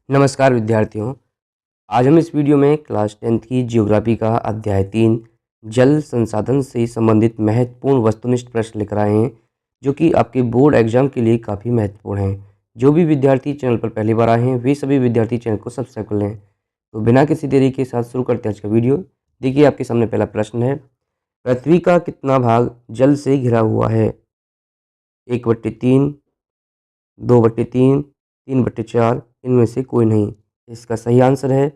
नमस्कार विद्यार्थियों। आज हम इस वीडियो में क्लास 10th की जियोग्राफी का अध्याय 3 जल संसाधन से संबंधित महत्वपूर्ण वस्तुनिष्ठ प्रश्न लेकर आए हैं, जो कि आपके बोर्ड एग्जाम के लिए काफ़ी महत्वपूर्ण हैं। जो भी विद्यार्थी चैनल पर पहली बार आए हैं वे सभी विद्यार्थी चैनल को सब्सक्राइब कर लें। तो बिना किसी देरी के साथ शुरू करते हैं आज का वीडियो। देखिए, आपके सामने पहला प्रश्न है, पृथ्वी का कितना भाग जल से घिरा हुआ है? 1/3, 2/3, 3/4, इनमें से कोई नहीं। इसका सही आंसर है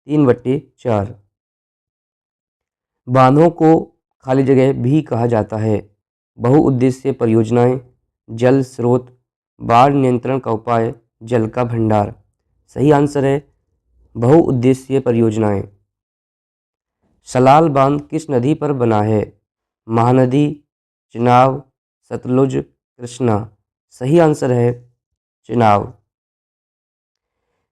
3/4। बांधों को खाली जगह भी कहा जाता है। बहुउद्देशीय परियोजनाएं, जल स्रोत, बाढ़ नियंत्रण का उपाय, जल का भंडार। सही आंसर है बहुउद्देशीय परियोजनाएं। सलाल बांध किस नदी पर बना है? महानदी, चिनाब, सतलुज, कृष्णा। सही आंसर है चिनाब।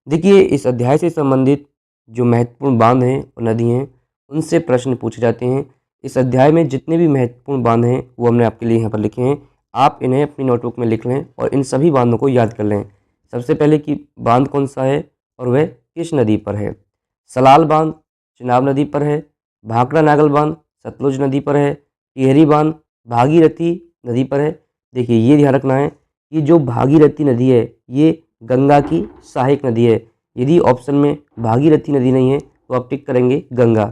देखिए, इस अध्याय से संबंधित जो महत्वपूर्ण बांध हैं और नदी हैं उनसे प्रश्न पूछे जाते हैं। इस अध्याय में जितने भी महत्वपूर्ण बांध हैं वो हमने आपके लिए यहाँ पर लिखे हैं। आप इन्हें अपनी नोटबुक में लिख लें और इन सभी बांधों को याद कर लें। सबसे पहले कि बांध कौन सा है और वह किस नदी पर है। सलाल बांध चिनाब नदी पर है। भाखड़ा नागल बांध सतलुज नदी पर है। टिहरी बांध भागीरथी नदी पर है। देखिए, ये ध्यान रखना है कि जो भागीरथी नदी है ये गंगा की सहायक नदी है। यदि ऑप्शन में भागीरथी नदी नहीं है तो आप टिक करेंगे गंगा।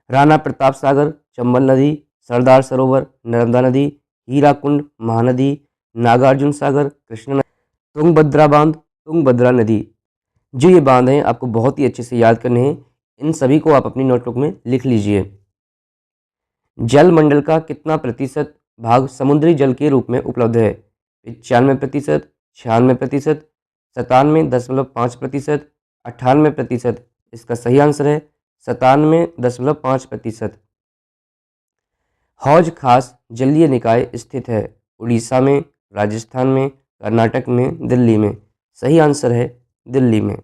राणा प्रताप सागर चंबल नदी, सरदार सरोवर नर्मदा नदी, हीराकुंड महानदी, नागार्जुन सागर कृष्णा नदी, तुंगभद्रा बांध तुंगभद्रा नदी। जो ये बांध हैं आपको बहुत ही अच्छे से याद करने हैं। इन सभी को आप अपनी नोटबुक में लिख लीजिए। जल मंडल का कितना प्रतिशत भाग समुद्री जल के रूप में उपलब्ध है? 95%, 96%, 97.5%, 98%। इसका सही आंसर है 97.5%। हौज खास जलीय निकाय स्थित है? उड़ीसा में, राजस्थान में, कर्नाटक में, दिल्ली में। सही आंसर है दिल्ली में।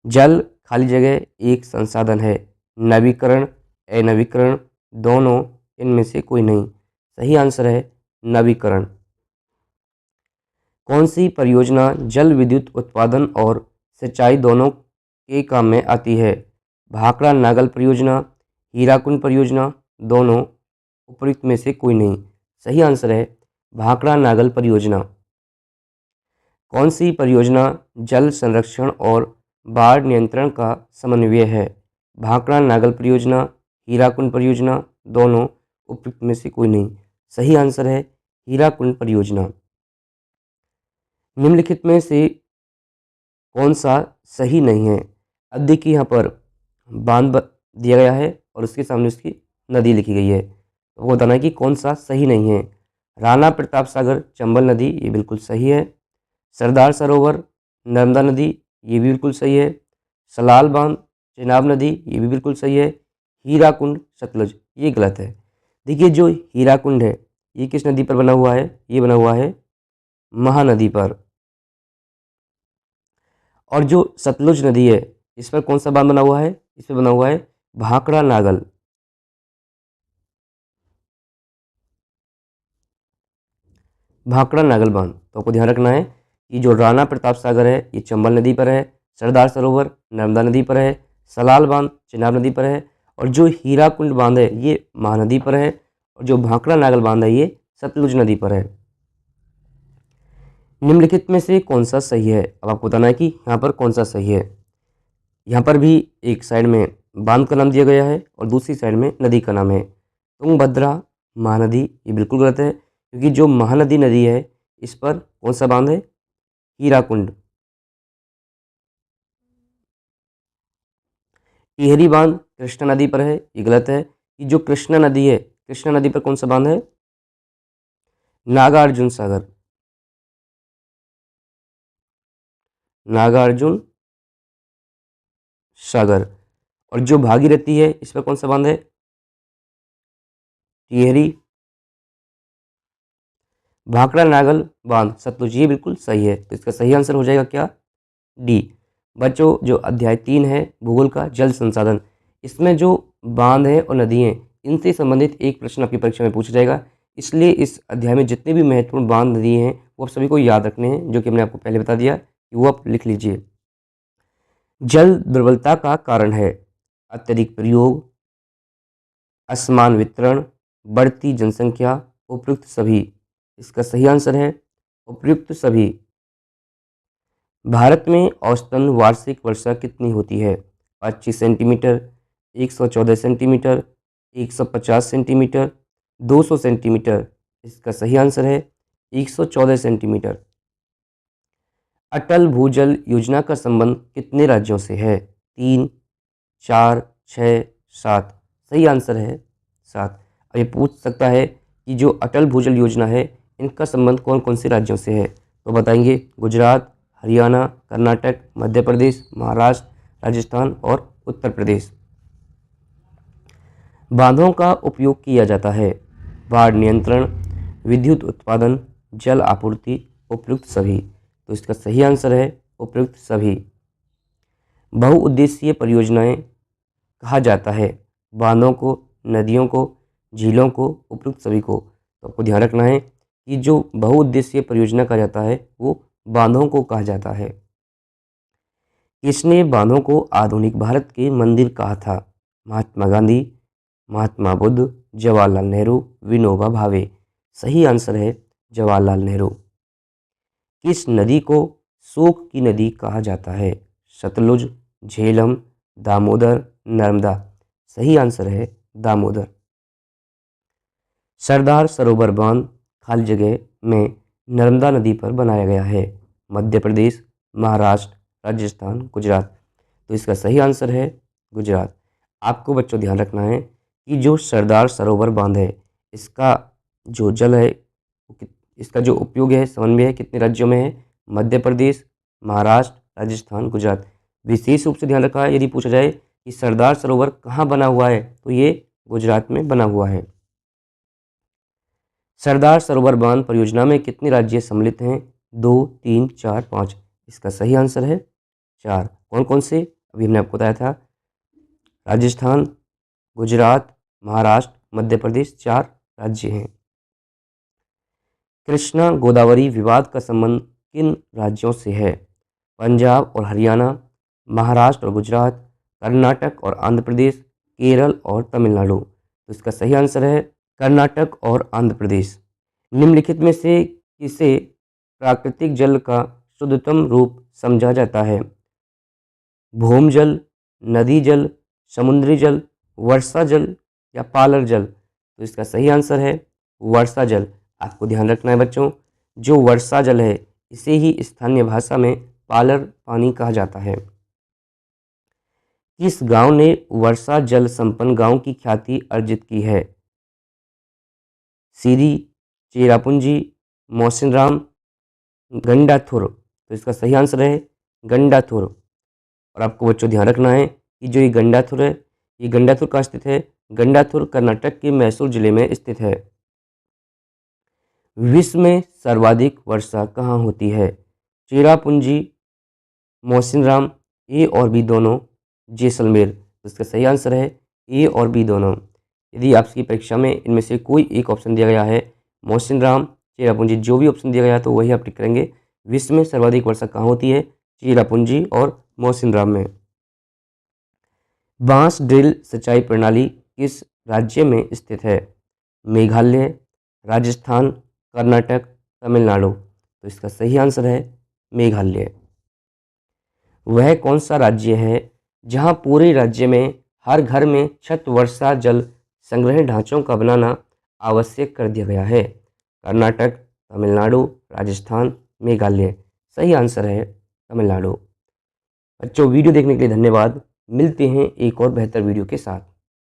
जल खाली जगह एक संसाधन है। नवीकरण, अनवीकरण, दोनों, इनमें से कोई नहीं। सही आंसर है नवीकरण। कौन सी परियोजना जल विद्युत उत्पादन और सिंचाई दोनों के काम में आती है? भाखड़ा नागल परियोजना, हीराकुंड परियोजना, दोनों, उपयुक्त में से कोई नहीं। सही आंसर है भाखड़ा नागल परियोजना। कौन सी परियोजना जल संरक्षण और बाढ़ नियंत्रण का समन्वय है? भाखड़ा नागल परियोजना, हीराकुंड परियोजना, दोनों, उपयुक्त में से कोई नहीं। सही आंसर है हीराकुंड परियोजना। निम्नलिखित में से कौन सा सही नहीं है? अब देखिए, यहाँ पर बांध दिया गया है और उसके सामने उसकी नदी लिखी गई है। तो वो बताना है कि कौन सा सही नहीं है। राणा प्रताप सागर चंबल नदी, ये बिल्कुल सही है। सरदार सरोवर नर्मदा नदी, ये भी बिल्कुल सही है। सलाल बांध चिनाब नदी, ये भी बिल्कुल सही है। हीराकुंड सतलुज, ये गलत है। देखिए, जो हीराकुंड है ये किस नदी पर बना हुआ है? ये बना हुआ है महानदी पर। और जो सतलुज नदी है इस पर कौन सा बांध बना हुआ है? इस पर बना हुआ है भाखड़ा नागल। भाखड़ा नागल बांध। तो आपको ध्यान रखना है कि जो राणा प्रताप सागर है ये चंबल नदी पर है, सरदार सरोवर नर्मदा नदी पर है, सलाल बांध चिनाब नदी पर है, और जो हीराकुंड बांध है ये महानदी पर है, और जो भाखड़ा नागल बांध है ये सतलुज नदी पर है। निम्नलिखित में से कौन सा सही है? अब आपको बताना है कि यहाँ पर कौन सा सही है। यहाँ पर भी एक साइड में बांध का नाम दिया गया है और दूसरी साइड में नदी का नाम है तुंगभद्रा महानदी। ये बिल्कुल गलत है, क्योंकि जो महानदी नदी है इस पर कौन सा बांध है? हीराकुंड। टिहरी बांध कृष्णा नदी पर है, ये गलत है। कि जो कृष्णा नदी है, कृष्णा नदी पर कौन सा बांध है? नागार्जुन सागर। नागार्जुन सागर। और जो भागीरथी है इस पर कौन सा बांध है? टिहरी। भाखड़ा नागल बांध सतलुज, ये बिल्कुल सही है। तो इसका सही आंसर हो जाएगा क्या? डी। बच्चों, जो अध्याय 3 है भूगोल का जल संसाधन, इसमें जो बांध हैं और नदी हैं इनसे संबंधित एक प्रश्न आपकी परीक्षा में पूछा जाएगा। इसलिए इस अध्याय में जितने भी महत्वपूर्ण बांध नदी हैं वो आप सभी को याद रखने हैं, जो कि मैंने आपको पहले बता दिया कि वो आप लिख लीजिए। जल दुर्बलता का कारण है अत्यधिक प्रयोग, असमान वितरण, बढ़ती जनसंख्या, उपयुक्त सभी। इसका सही आंसर है उपयुक्त सभी। भारत में औसतन वार्षिक वर्षा कितनी होती है? 25 सेंटीमीटर, 114 सेंटीमीटर, 150 सेंटीमीटर, 200 सेंटीमीटर। इसका सही आंसर है 114 सेंटीमीटर। अटल भूजल योजना का संबंध कितने राज्यों से है? 3, 4, 6, 7। सही आंसर है 7। अब ये पूछ सकता है कि जो अटल भूजल योजना है इनका संबंध कौन कौन से राज्यों से है, तो बताएंगे गुजरात, हरियाणा, कर्नाटक, मध्य प्रदेश, महाराष्ट्र, राजस्थान और उत्तर प्रदेश। बांधों का उपयोग किया जाता है बाढ़ नियंत्रण, विद्युत उत्पादन, जल आपूर्ति, उपयुक्त सभी। तो इसका सही आंसर है उपयुक्त सभी। बहुउद्देशीय परियोजनाएं कहा जाता है बांधों को, नदियों को, झीलों को, उपयुक्त सभी को। तो आपको ध्यान रखना है कि जो बहुउद्देशीय परियोजना कहा जाता है वो बांधों को कहा जाता है। किसने बांधों को आधुनिक भारत के मंदिर कहा था? महात्मा गांधी, महात्मा बुद्ध, जवाहरलाल नेहरू, विनोबा भावे। सही आंसर है जवाहरलाल नेहरू। किस नदी को शोक की नदी कहा जाता है? सतलुज, झेलम, दामोदर, नर्मदा। सही आंसर है दामोदर। सरदार सरोवर बांध खाली जगह में नर्मदा नदी पर बनाया गया है? मध्य प्रदेश, महाराष्ट्र, राजस्थान, गुजरात। तो इसका सही आंसर है गुजरात। आपको बच्चों ध्यान रखना है कि जो सरदार सरोवर बांध है इसका जो जल है, इसका जो उपयोग है समन्वय है कितने राज्यों में है? मध्य प्रदेश, महाराष्ट्र, राजस्थान, गुजरात। विशेष रूप से ध्यान रखा है यदि पूछा जाए कि सरदार सरोवर कहाँ बना हुआ है तो ये गुजरात में बना हुआ है। सरदार सरोवर बांध परियोजना में कितने राज्य सम्मिलित हैं? 2, 3, 4, 5। इसका सही आंसर है 4। कौन कौन से? अभी हमने आपको बताया था राजस्थान, गुजरात, महाराष्ट्र, मध्य प्रदेश 4 राज्य हैं। कृष्णा गोदावरी विवाद का संबंध किन राज्यों से है? पंजाब और हरियाणा, महाराष्ट्र और गुजरात, कर्नाटक और आंध्र प्रदेश, केरल और तमिलनाडु। तो इसका सही आंसर है कर्नाटक और आंध्र प्रदेश। निम्नलिखित में से किसे प्राकृतिक जल का शुद्धतम रूप समझा जाता है? भूमजल, नदी जल, समुद्री जल, वर्षा जल या पालर जल। तो इसका सही आंसर है वर्षा जल। आपको ध्यान रखना है बच्चों, जो वर्षा जल है इसे ही स्थानीय भाषा में पालर पानी कहा जाता है। किस गांव ने वर्षा जल संपन्न गांव की ख्याति अर्जित की है? सीरी, चेरापूंजी, मौसिनराम, गंडाथुर। तो इसका सही आंसर है गंडाथुर। और आपको बच्चों ध्यान रखना है कि जो ये गंडाथुर है, ये गंडाथुर कहाँ स्थित है? गंडाथुर कर्नाटक के मैसूर जिले में स्थित है। विश्व में सर्वाधिक वर्षा कहाँ होती है? चेरापूंजी, मौसिनराम, ए और बी दोनों, जैसलमेर। तो इसका सही आंसर है ए और बी दोनों। यदि आपकी परीक्षा में इनमें से कोई एक ऑप्शन दिया गया है, मौसिनराम, चेरापूंजी, जो भी ऑप्शन दिया गया है तो वही आप टिक करेंगे। विश्व में सर्वाधिक वर्षा कहाँ होती है? चेरापूंजी और मौसिनराम में। बांस ड्रिल सिंचाई प्रणाली किस राज्य में स्थित है? मेघालय, राजस्थान, कर्नाटक, तमिलनाडु। तो इसका सही आंसर है मेघालय। वह कौन सा राज्य है जहां पूरे राज्य में हर घर में छत वर्षा जल संग्रह ढांचों का बनाना आवश्यक कर दिया गया है? कर्नाटक, तमिलनाडु, राजस्थान, मेघालय। सही आंसर है तमिलनाडु। बच्चों वीडियो देखने के लिए धन्यवाद। मिलते हैं एक और बेहतर वीडियो के साथ।